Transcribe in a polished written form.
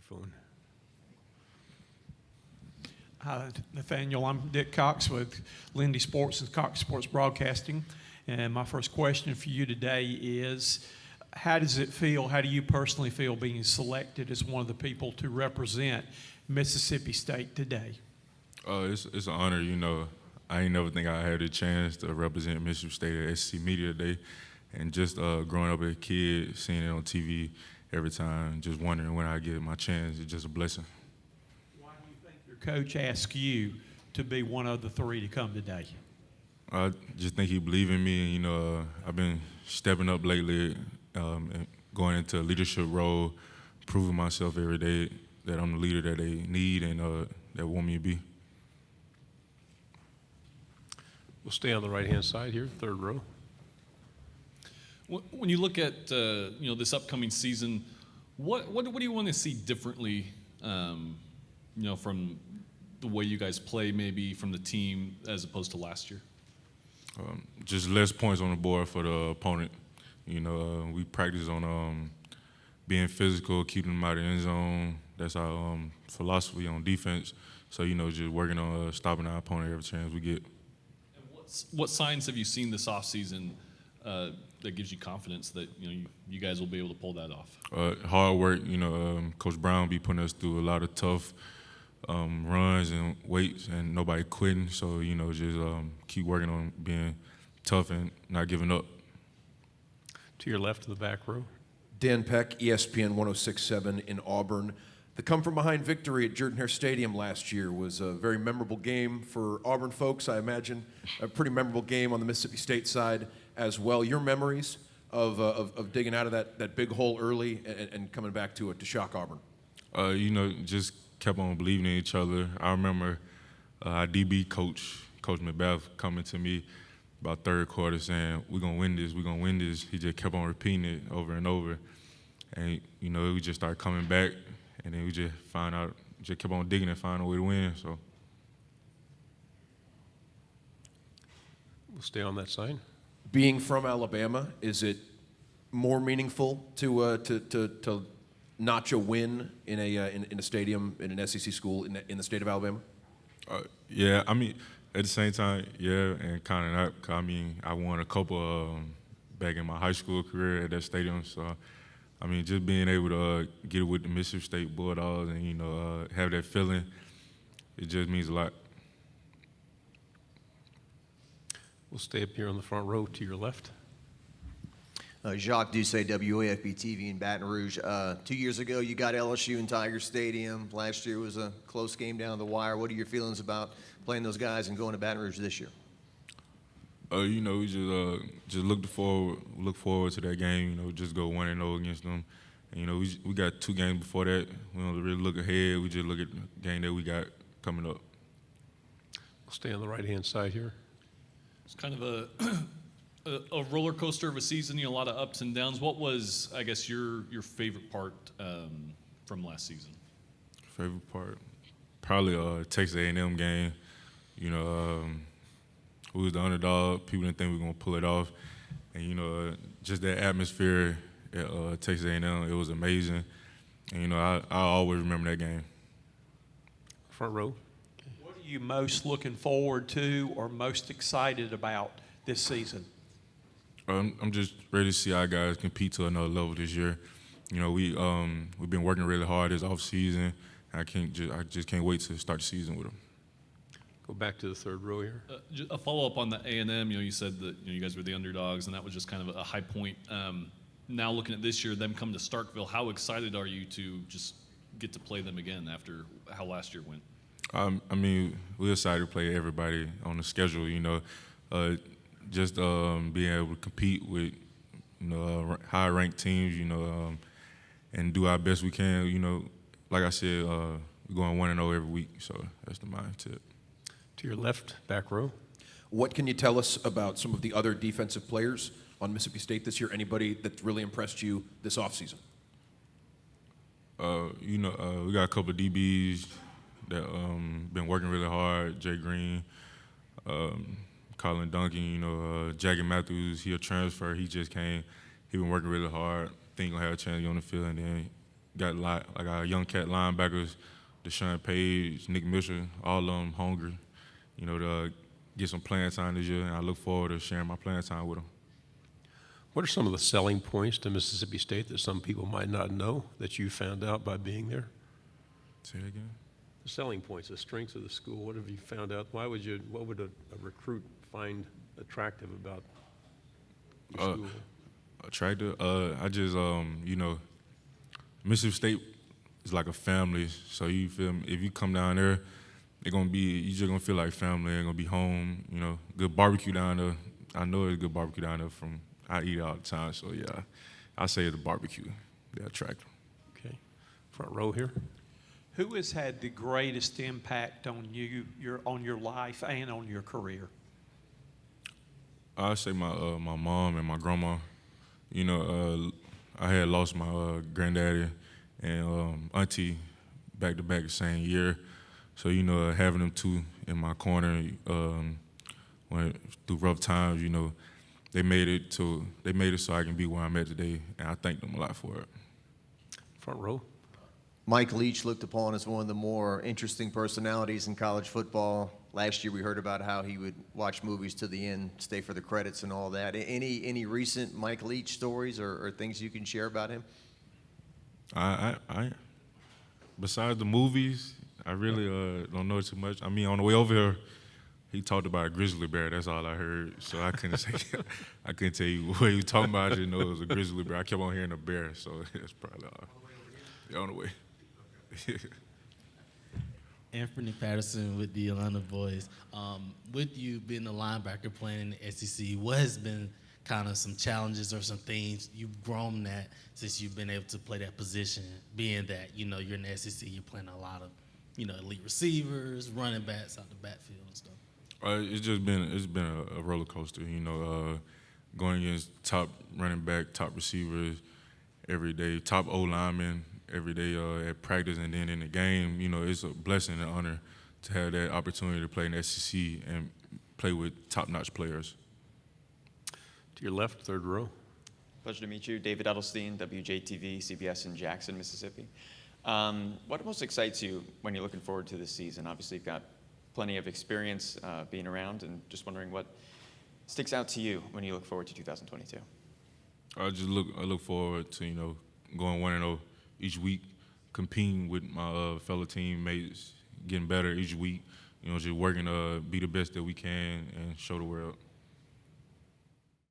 microphone. Hi, Nathaniel. I'm Dick Cox with Lindy Sports and Cox Sports Broadcasting. And my first question for you today is, how does it feel, how do you personally feel being selected as one of the people to represent Mississippi State today? It's an honor, I ain't never think I had a chance to represent Mississippi State at SEC Media Day. And just growing up as a kid, seeing it on TV every time, just wondering when I get my chance, it's just a blessing. Why do you think your coach asked you to be one of the three to come today? I just think he believed in me, and I've been stepping up lately, and going into a leadership role, proving myself every day that I'm the leader that they need and that want me to be. We'll stay on the right-hand side here, third row. When you look at this upcoming season, what do you want to see differently, from the way you guys play, maybe from the team as opposed to last year? Just less points on the board for the opponent. We practice on being physical, keeping them out of the end zone. That's our philosophy on defense. So, just working on stopping our opponent every chance we get. And what signs have you seen this offseason that gives you confidence that you guys will be able to pull that off? Hard work. Coach Brown be putting us through a lot of tough runs and weights, and nobody quitting. So just keep working on being tough and not giving up. To your left of the back row. Dan Peck, ESPN 106.7 in Auburn. The come-from-behind victory at Jordan-Hare Stadium last year was a very memorable game for Auburn folks, I imagine. A pretty memorable game on the Mississippi State side as well. Your memories of digging out of that big hole early and coming back to it to shock Auburn? Just kept on believing in each other. I remember our DB coach, Coach Macbeth, coming to me about third quarter saying, we're going to win this, we're going to win this. He just kept on repeating it over and over. And, we just started coming back, and then we just kept on digging and finding a way to win. So We'll stay on that side. Being from Alabama, is it more meaningful to notch a win in a stadium in an SEC school in the state of Alabama? Yeah, at the same time, yeah, and kind of not. 'Cause I won a couple back in my high school career at that stadium. So, just being able to get it with the Mississippi State Bulldogs and have that feeling, it just means a lot. We'll stay up here on the front row to your left. Jacques Doucet, WAFB-TV in Baton Rouge. 2 years ago, you got LSU in Tiger Stadium. Last year was a close game down the wire. What are your feelings about playing those guys and going to Baton Rouge this year? We just look forward to that game. Just go 1-0 against them. And we got 2 games before that. We don't really look ahead. We just look at the game that we got coming up. We'll stay on the right-hand side here. It's kind of a roller coaster of a season, a lot of ups and downs. What was, I guess, your favorite part from last season? Favorite part? Probably Texas A&M game. We was the underdog. People didn't think we were going to pull it off. And, just that atmosphere at Texas A&M, it was amazing. And, I always remember that game. Front row. What are you most looking forward to or most excited about this season? I'm just ready to see our guys compete to another level this year. We've been working really hard this offseason. I just can't wait to start the season with them. Go back to the third row here. A follow-up on the A&M, you said that you guys were the underdogs, and that was just kind of a high point. Now looking at this year, them come to Starkville, how excited are you to just get to play them again after how last year went? We're excited to play everybody on the schedule, just being able to compete with, high-ranked teams, and do our best we can. Like I said, we're going 1-0 every week, so that's the mindset. To your left, back row. What can you tell us about some of the other defensive players on Mississippi State this year? Anybody that really impressed you this offseason? We got a couple of DBs that been working really hard. Jay Green, Colin Duncan, Jackie Matthews, he a transfer. He just came. He been working really hard. Think he'll have a chance to get on the field. And then got like our young cat linebackers, Deshaun Page, Nick Mitchell, all of them hungry, you know, to get some playing time this year, and I look forward to sharing my playing time with them. What are some of the selling points to Mississippi State that some people might not know that you found out by being there? Say it again. The selling points, the strengths of the school. What have you found out? What would a recruit find attractive about your school? Attractive? I just, you know, Mississippi State is like a family. So you feel me? If you come down there, you just gonna feel like family. They're gonna be home. You know, good barbecue down there. I know there's good barbecue down there I eat all the time. So yeah, I say the barbecue. They're attractive. Okay. Front row here. Who has had the greatest impact on you, on your life and on your career? I say my mom and my grandma. You know, I had lost my granddaddy and auntie back to back the same year. So you know, having them two in my corner through rough times, you know, they made it so I can be where I'm at today, and I thank them a lot for it. Front row. Mike Leach looked upon as one of the more interesting personalities in college football. Last year we heard about how he would watch movies to the end, stay for the credits and all that. Any recent Mike Leach stories or things you can share about him? I besides the movies, I really don't know too much. I mean, on the way over here, he talked about a grizzly bear. That's all I heard. So I couldn't say, I couldn't tell you what he was talking about. I didn't know it was a grizzly bear. I kept on hearing a bear, so that's probably all. Yeah, on the way. Anthony Patterson with the Atlanta Boys. With you being a linebacker playing in the SEC, what has been kind of some challenges or some things you've grown at since you've been able to play that position, being that, you know, you're in the SEC, you're playing a lot of, you know, elite receivers, running backs out the backfield and stuff? It's been a roller coaster, you know, going against top running back, top receivers every day, top O-linemen every day at practice, and then in the game, you know, it's a blessing and honor to have that opportunity to play in the SEC and play with top-notch players. To your left, third row. Pleasure to meet you. David Edelstein, WJTV, CBS in Jackson, Mississippi. What most excites you when you're looking forward to this season? Obviously, you've got plenty of experience being around, and just wondering what sticks out to you when you look forward to 2022. I look forward to, you know, going 1-0 each week, competing with my fellow teammates, getting better each week, you know, just working to be the best that we can and show the world.